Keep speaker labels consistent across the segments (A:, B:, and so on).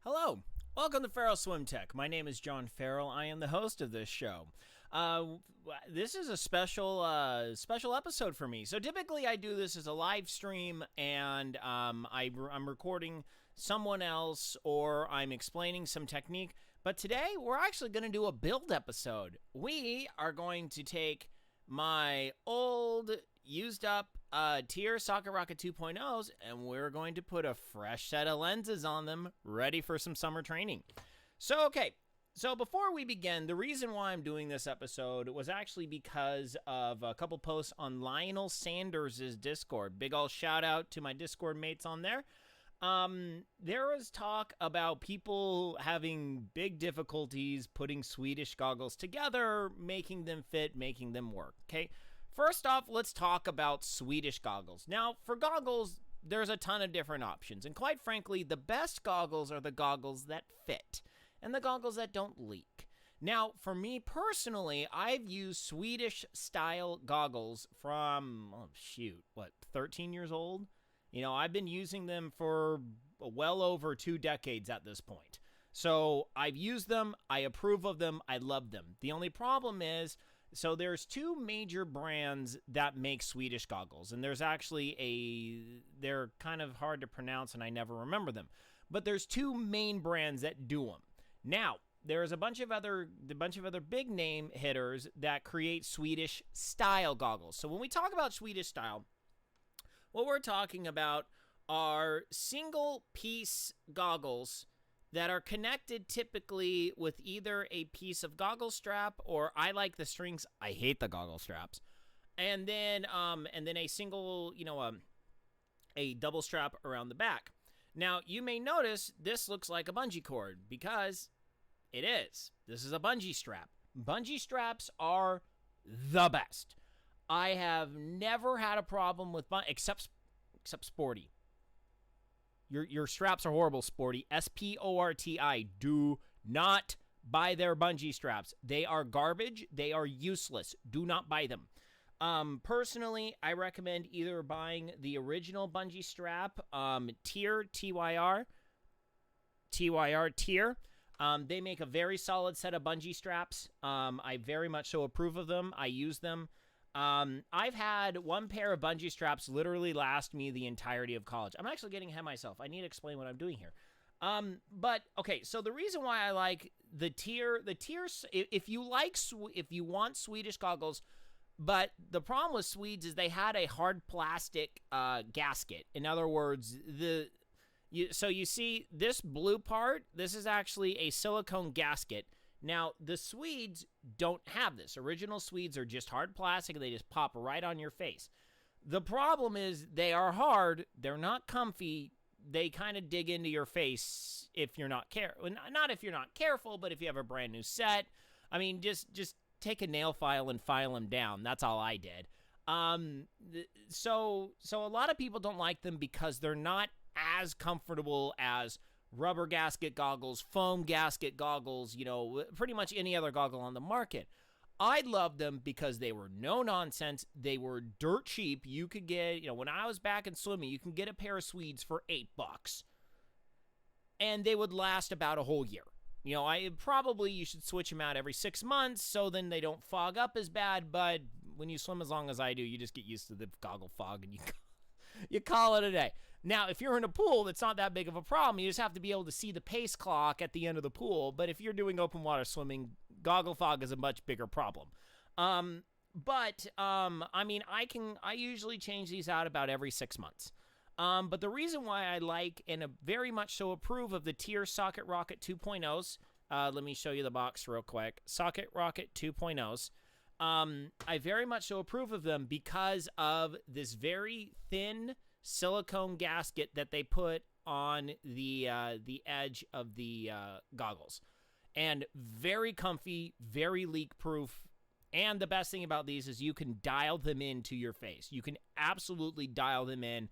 A: Hello, welcome to Farrell Swim Tech. My name is John Farrell. I am the host of this show. This is a special episode for me. So typically I do this as a live stream, and I'm recording someone else or I'm explaining some technique. But today we're actually going to do a build episode. We are going to take my old used up TYR Socket Rocket 2.0s, and we're going to put a fresh set of lenses on them, ready for some summer training. So before we begin, the reason why I'm doing this episode was actually because of a couple posts on Lionel Sanders' Discord. Big ol' shout out to my Discord mates on there. There was talk about people having big difficulties putting Swedish goggles together, making them fit, making them work, okay? First off, let's talk about Swedish goggles. Now, for goggles, there's a ton of different options, and quite frankly, the best goggles are the goggles that fit, and the goggles that don't leak. Now, for me personally, I've used Swedish-style goggles from, 13 years old? You know, I've been using them for well over 2 decades at this point. So, I've used them, I approve of them, I love them. The only problem is, so there's 2 major brands that make Swedish goggles, and there's actually they're kind of hard to pronounce and I never remember them, but there's 2 main brands that do them. Now, there's a bunch of other big name hitters that create Swedish style goggles. So when we talk about Swedish style, what we're talking about are single piece goggles that are connected typically with either a piece of goggle strap, or I like the strings. I hate the goggle straps. And then a single, a double strap around the back. Now, you may notice this looks like a bungee cord because it is. This is a bungee strap. Bungee straps are the best. I have never had a problem with except Sporty. Your straps are horrible, Sporty. S-P-O-R-T-I. Do not buy their bungee straps. They are garbage. They are useless. Do not buy them. Personally, I recommend either buying the original bungee strap, TYR. They make a very solid set of bungee straps. I very much so approve of them. I use them. I've had one pair of bungee straps literally last me the entirety of college. I'm actually getting ahead of myself. I need to explain what I'm doing here. But okay, so the reason why I like the TYR, if you want Swedish goggles, but the problem with Swedes is they had a hard plastic gasket. In other words, you see this blue part, this is actually a silicone gasket. Now, the Swedes don't have this. Original Swedes are just hard plastic, and they just pop right on your face. The problem is they are hard. They're not comfy. They kind of dig into your face if you're not careful. Not if you're not careful, but if you have a brand new set. I mean, just take a nail file and file them down. That's all I did. So a lot of people don't like them because they're not as comfortable as rubber gasket goggles, foam gasket goggles, pretty much any other goggle on the market. I loved them because they were no nonsense. They were dirt cheap. You could get, when I was back in swimming, you can get a pair of Swedes for $8. And they would last about a whole year. You should switch them out every 6 months so then they don't fog up as bad, but when you swim as long as I do, you just get used to the goggle fog and you call it a day. Now, if you're in a pool, that's not that big of a problem. You just have to be able to see the pace clock at the end of the pool. But if you're doing open water swimming, goggle fog is a much bigger problem. I usually change these out about every 6 months. But the reason why I like and very much so approve of the TYR Socket Rocket 2.0s, let me show you the box real quick. Socket Rocket 2.0s. I very much so approve of them because of this very thin silicone gasket that they put on the edge of the goggles. And very comfy, very leak-proof. And the best thing about these is you can dial them into your face. You can absolutely dial them in.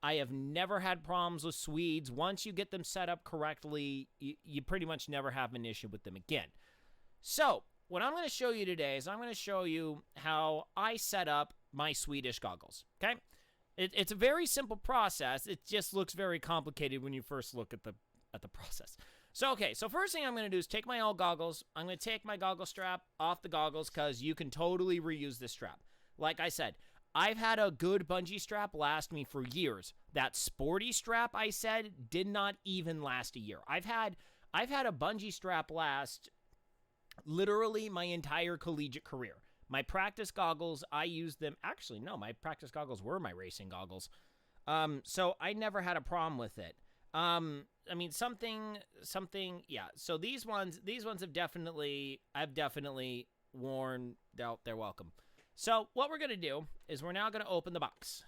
A: I have never had problems with Swedes. Once you get them set up correctly, you pretty much never have an issue with them again. So, what I'm going to show you today is I'm going to show you how I set up my Swedish goggles, okay? It's a very simple process. It just looks very complicated when you first look at the at the process. So, okay, so first thing I'm going to do is take my old goggles. I'm going to take my goggle strap off the goggles because you can totally reuse this strap. Like I said, I've had a good bungee strap last me for years. That sporty strap I said did not even last a year. I've had a bungee strap last literally my entire collegiate career. My practice goggles, I used them. Actually, no, my practice goggles were my racing goggles. So I never had a problem with it. I mean, something, yeah. So these ones I've definitely worn. They're welcome. So what we're going to do is we're now going to open the box.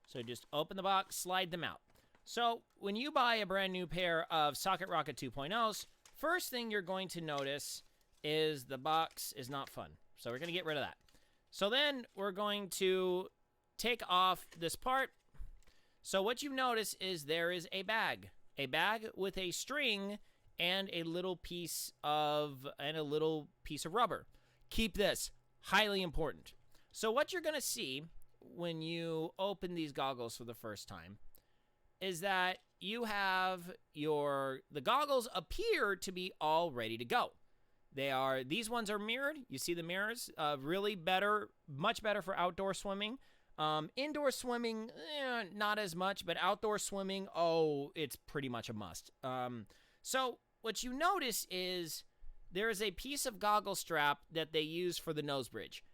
A: So just open the box, slide them out. So when you buy a brand new pair of Socket Rocket 2.0s, first thing you're going to notice is the box is not fun. So we're going to get rid of that. So then we're going to take off this part. So what you notice is there is a bag with a string and a little piece of rubber. Keep this, highly important. So what you're going to see when you open these goggles for the first time is that you have the goggles appear to be all ready to go. These ones are mirrored. You see the mirrors, really better, much better for outdoor swimming. Indoor swimming, not as much, but outdoor swimming, it's pretty much a must. So what you notice is there is a piece of goggle strap that they use for the nose bridge.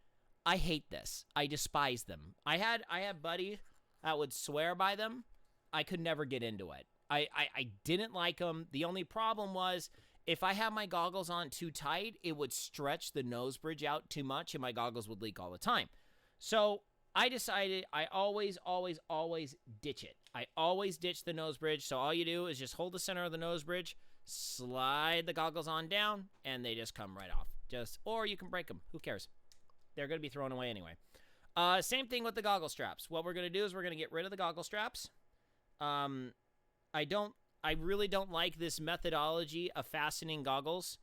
A: I hate this. I despise them. I had buddies that would swear by them. I could never get into it. I didn't like them. The only problem was if I had my goggles on too tight, it would stretch the nose bridge out too much and my goggles would leak all the time. So I decided I always ditch it. I always ditch the nose bridge. So all you do is just hold the center of the nose bridge, slide the goggles on down, and they just come right off. Or you can break them. Who cares? They're going to be thrown away anyway. Same thing with the goggle straps. What we're going to do is we're going to get rid of the goggle straps. I really don't like this methodology of fastening goggles.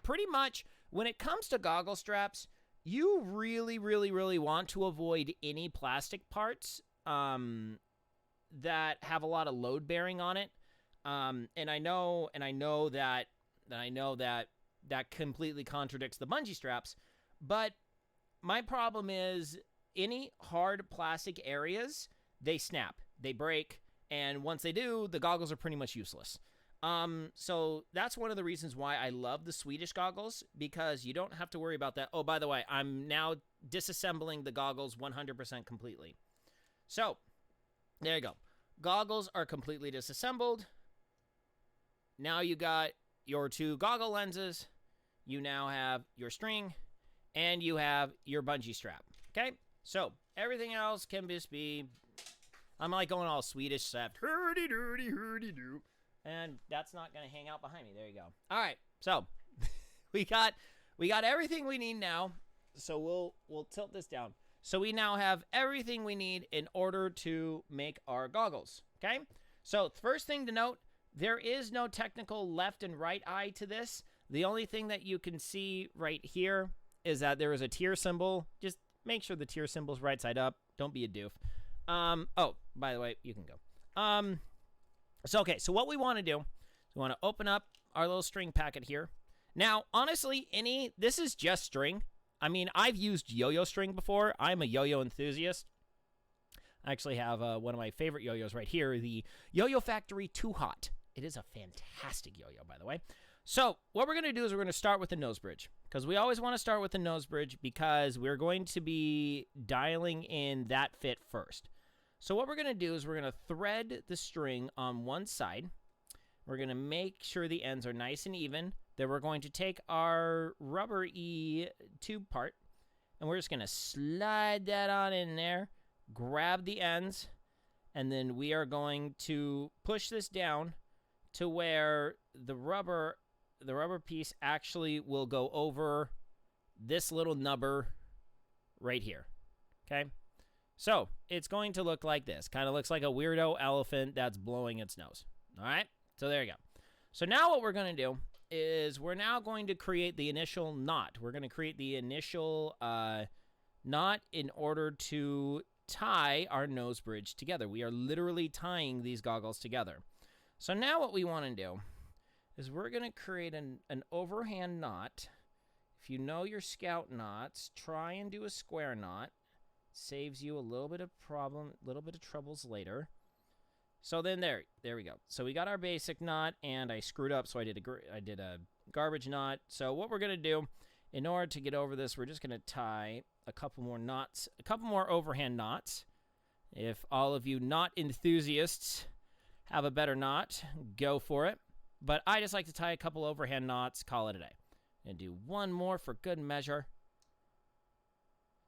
A: Pretty much when it comes to goggle straps, you really want to avoid any plastic parts that have a lot of load bearing on it. And I know that completely contradicts the bungee straps, but my problem is any hard plastic areas, they snap, they break, and once they do, the goggles are pretty much useless. So that's one of the reasons why I love the Swedish goggles, because you don't have to worry about that. Oh, by the way, I'm now disassembling the goggles 100% completely. So there you go. Goggles are completely disassembled. Now you got your two goggle lenses. You now have your string, and you have your bungee strap. Okay? So everything else can just be... I'm like going all Swedish stuff. Hurdy-doody-hurdy-doo. And that's not going to hang out behind me. There you go. All right. So we got everything we need now. So we'll tilt this down. So we now have everything we need in order to make our goggles. Okay? So first thing to note, there is no technical left and right eye to this. The only thing that you can see right here is that there is a TYR symbol. Just make sure the TYR symbol's right side up. Don't be a doof. Oh, by the way, you can go. So what we want to do is we want to open up our little string packet here. Now, honestly, this is just string. I mean, I've used yo-yo string before. I'm a yo-yo enthusiast. I actually have one of my favorite yo-yos right here, the Yo-Yo Factory Too Hot. It is a fantastic yo-yo, by the way. So what we're going to do is we're going to start with the nose bridge, because we always want to start with the nose bridge because we're going to be dialing in that fit first. So what we're going to do is we're going to thread the string on one side. We're going to make sure the ends are nice and even. Then we're going to take our rubber-y tube part, and we're just going to slide that on in there, grab the ends, and then we are going to push this down to where the rubber piece actually will go over this little nubber right here. Okay? So it's going to look like this. Kind of looks like a weirdo elephant that's blowing its nose. All right? So there you go. So now what we're going to do is we're now going to create the initial knot. We're going to create the initial knot in order to tie our nose bridge together. We are literally tying these goggles together. So now what we want to do is we're going to create an overhand knot. If you know your scout knots, try and do a square knot. Saves you a little bit of troubles later. So then there we go. So we got our basic knot, and I screwed up, so I did a garbage knot. So what we're going to do, in order to get over this, we're just going to tie a couple more knots, a couple more overhand knots. If all of you knot enthusiasts have a better knot, go for it. But I just like to tie a couple overhand knots, call it a day. And do one more for good measure.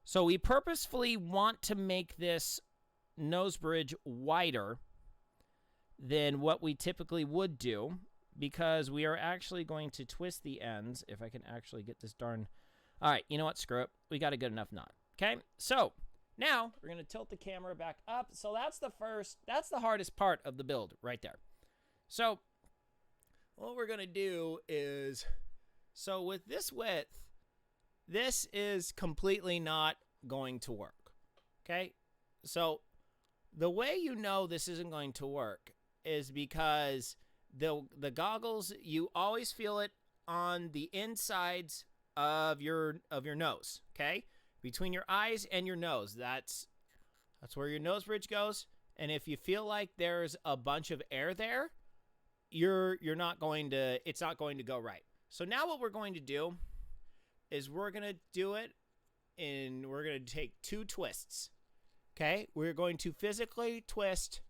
A: So we purposefully want to make this nose bridge wider than what we typically would do, because we are actually going to twist the ends. If I can actually get this darn... All right, you know what? Screw it. We got a good enough knot. Okay, so now we're going to tilt the camera back up. So that's the hardest part of the build right there. So what we're going to do is, so with this width, this is completely not going to work. Okay, so the way you know this isn't going to work is because the goggles, you always feel it on the insides of your nose, okay? Between your eyes and your nose. That's where your nose bridge goes. And if you feel like there's a bunch of air there, it's not going to go right. So now what we're going to do is we're going to do it and we're going to take 2 twists. Okay? We're going to physically twist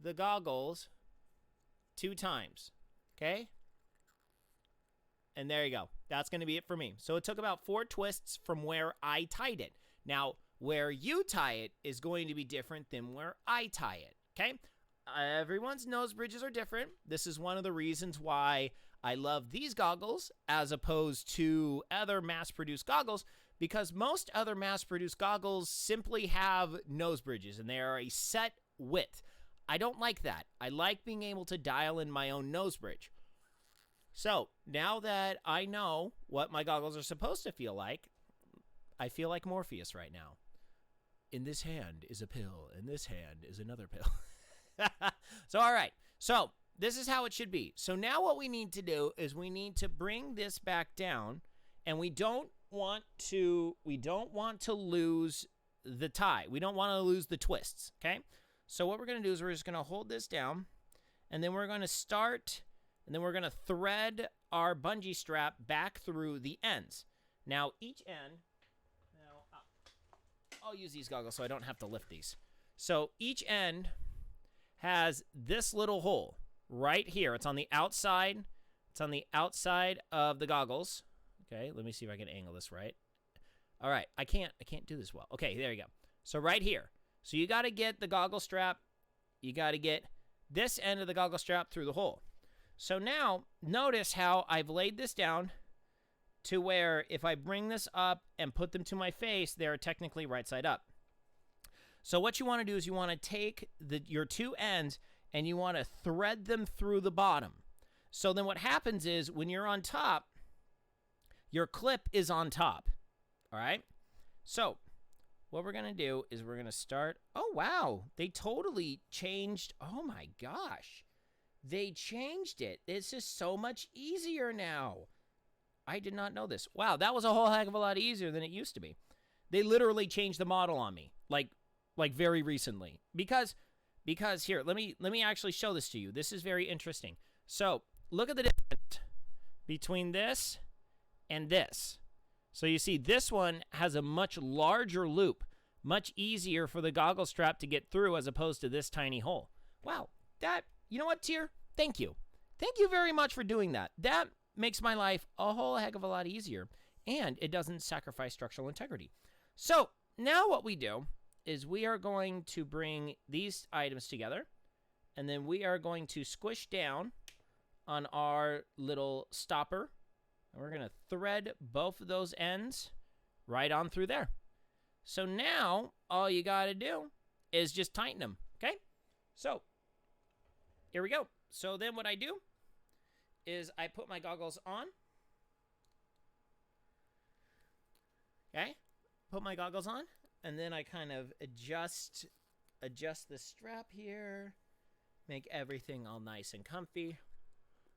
A: the goggles 2 times. Okay? And there you go. That's going to be it for me. So it took about 4 twists from where I tied it. Now, where you tie it is going to be different than where I tie it. Okay? Everyone's nose bridges are different. This is one of the reasons why I love these goggles as opposed to other mass-produced goggles, because most other mass-produced goggles simply have nose bridges and they are a set width. I don't like that. I like being able to dial in my own nose bridge. So now that I know what my goggles are supposed to feel like, I feel like Morpheus right now. In this hand is a pill, in this hand is another pill. So, all right. So this is how it should be. So now what we need to do is we need to bring this back down, and we don't want to lose the tie. We don't want to lose the twists, okay? So what we're going to do is we're just going to hold this down, and then we're going to start, and then we're going to thread our bungee strap back through the ends. Now, each end, I'll use these goggles so I don't have to lift these. So each end has this little hole right here. It's on the outside. It's on the outside of the goggles. Okay, let me see if I can angle this right. All right, I can't do this well. Okay, there you go. So right here. So you got to get the goggle strap. You got to get this end of the goggle strap through the hole. So now, notice how I've laid this down to where if I bring this up and put them to my face, they're technically right side up. So what you want to do is you want to take your 2 ends and you want to thread them through the bottom. So then what happens is when you're on top, your clip is on top. All right? So what we're going to do is we're going to start. Oh, wow. They totally changed. Oh, my gosh. They changed it. It's just so much easier now. I did not know this. Wow, that was a whole heck of a lot easier than it used to be. They literally changed the model on me, like very recently. Because here, let me actually show this to you. This is very interesting. So look at the difference between this and this. So you see, this one has a much larger loop, much easier for the goggle strap to get through as opposed to this tiny hole. Wow, you know what, TYR? Thank you. Thank you very much for doing that. That makes my life a whole heck of a lot easier, and it doesn't sacrifice structural integrity. So now what we do is we are going to bring these items together, and then we are going to squish down on our little stopper, and we're going to thread both of those ends right on through there. So now all you got to do is just tighten them, okay? So here we go. So then what I do is I put my goggles on. Okay? Put my goggles on, and then I kind of adjust the strap here. make everything all nice and comfy.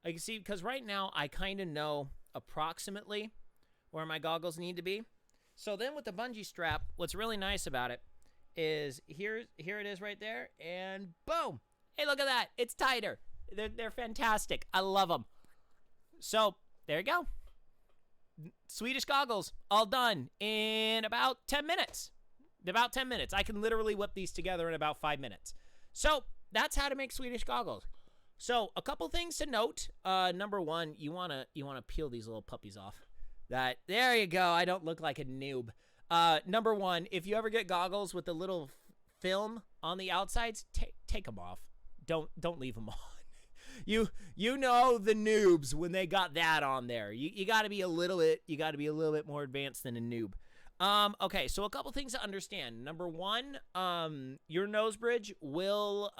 A: You can see, because right now I kind of know approximately where my goggles need to be. So then with the bungee strap, what's really nice about it is here it is right there, and boom! Hey, look at that! It's tighter. They're fantastic. I love them. So there you go. Swedish goggles, all done in about 10 minutes. About 10 minutes. I can literally whip these together in about 5 minutes. So that's how to make Swedish goggles. So a couple things to note. Number one, you wanna peel these little puppies off. There you go. I don't look like a noob. Number one, if you ever get goggles with the little film on the outsides, take them off. Don't leave them on. You know the noobs when they got that on there. You got to be a little bit more advanced than a noob. Okay, so a couple things to understand. Number one, your nose bridge will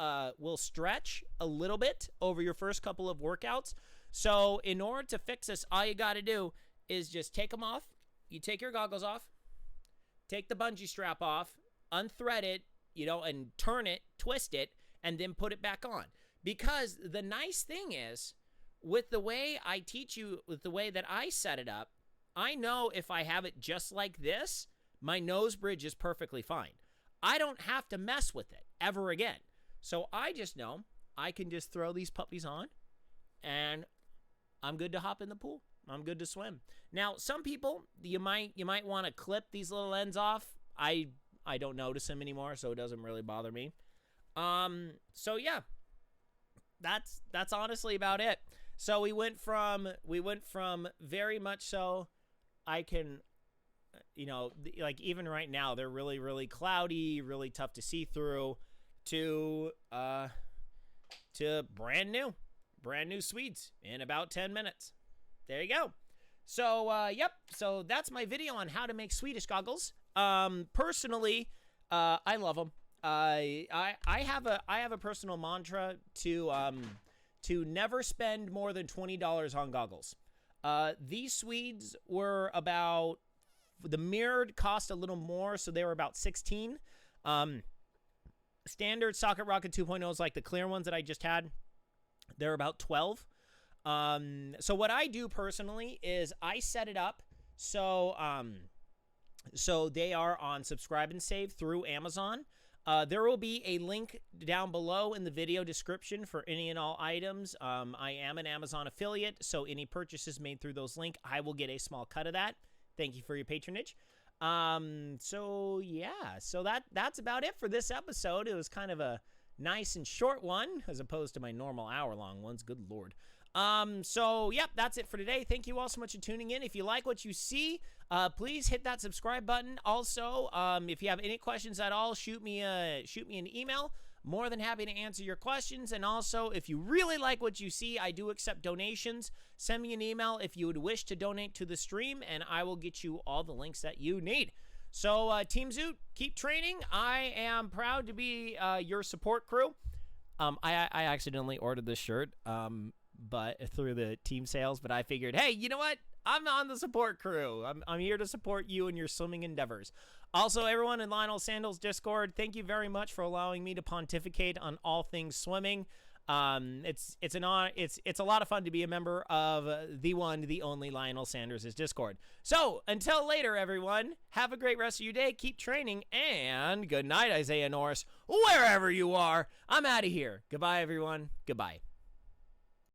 A: stretch a little bit over your first couple of workouts. So in order to fix this, all you got to do is just take them off. You take your goggles off, take the bungee strap off, unthread it, and turn it, twist it, and then put it back on. Because the nice thing is, with the way I teach you, with the way that I set it up, I know if I have it just like this, my nose bridge is perfectly fine. I don't have to mess with it ever again. So I just know I can just throw these puppies on, and I'm good to hop in the pool. I'm good to swim. Now, some people, you might want to clip these little ends off. I don't notice them anymore, so it doesn't really bother me. So yeah, that's honestly about it. So we went from very much so I can, like even right now they're really, really cloudy, really tough to see through, to brand new Swedes in about 10 minutes. There you go. So, yep. So that's my video on how to make Swedish goggles. Personally, I love them. I have a personal mantra to never spend more than $20 on goggles. These Swedes were about, the mirrored cost a little more, so they were about 16. Standard Socket Rocket 2.0s, like the clear ones that I just had, they're about 12. So what I do personally is I set it up so they are on subscribe and save through Amazon. There will be a link down below in the video description for any and all items. I am an Amazon affiliate, so any purchases made through those links, I will get a small cut of that. Thank you for your patronage. So yeah, so that's about it for this episode. It was kind of a nice and short one as opposed to my normal hour-long ones. Good Lord. So yep, that's it for today. Thank you all so much for tuning in. If you like what you see, please hit that subscribe button. Also, if you have any questions at all, shoot me an email. More than happy to answer your questions. And also, if you really like what you see, I do accept donations. Send me an email if you would wish to donate to the stream, and I will get you all the links that you need. So, Team Zoot, keep training. I am proud to be your support crew. I accidentally ordered this shirt, but through the team sales, but I figured, hey, you know what? I'm on the support crew. I'm here to support you in your swimming endeavors. Also, everyone in Lionel Sandals Discord, thank you very much for allowing me to pontificate on all things swimming. It's a lot of fun to be a member of the one, the only Lionel Sanders' Discord. So, until later, everyone, have a great rest of your day. Keep training, and good night, Isaiah Norris, wherever you are. I'm out of here. Goodbye, everyone. Goodbye.